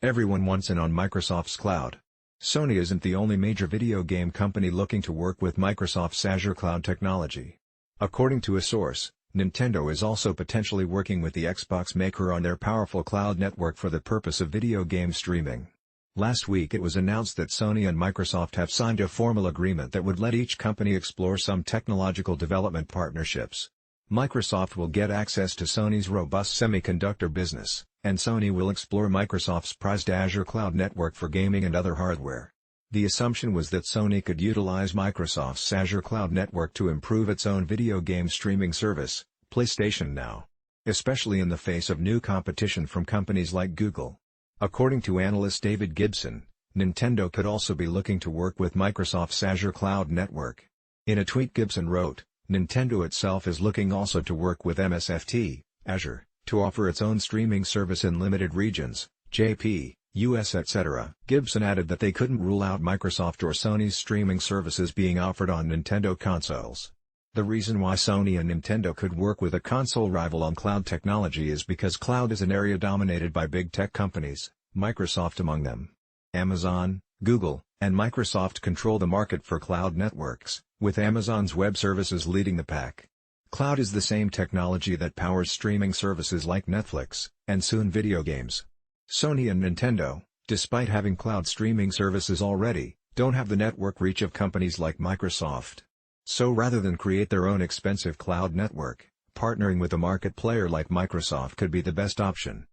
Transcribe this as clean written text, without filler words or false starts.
Everyone wants in on Microsoft's cloud. Sony isn't the only major video game company looking to work with Microsoft's Azure cloud technology. According to a source, Nintendo is also potentially working with the Xbox maker on their powerful cloud network for the purpose of video game streaming. Last week it was announced that Sony and Microsoft have signed a formal agreement that would let each company explore some technological development partnerships. Microsoft will get access to Sony's robust semiconductor business, and Sony will explore Microsoft's prized Azure cloud network for gaming and other hardware. The assumption was that Sony could utilize Microsoft's Azure cloud network to improve its own video game streaming service, PlayStation Now, especially in the face of new competition from companies like Google. According to analyst David Gibson, Nintendo could also be looking to work with Microsoft's Azure cloud network. In a tweet Gibson wrote, Nintendo itself is looking also to work with MSFT, Azure, to offer its own streaming service in limited regions, JP, US etc. Gibson added that they couldn't rule out Microsoft or Sony's streaming services being offered on Nintendo consoles. The reason why Sony and Nintendo could work with a console rival on cloud technology is because cloud is an area dominated by big tech companies, Microsoft among them. Amazon, Google, and Microsoft control the market for cloud networks, with Amazon's web services leading the pack. Cloud is the same technology that powers streaming services like Netflix, and soon video games. Sony and Nintendo, despite having cloud streaming services already, don't have the network reach of companies like Microsoft. So rather than create their own expensive cloud network, partnering with a market player like Microsoft could be the best option.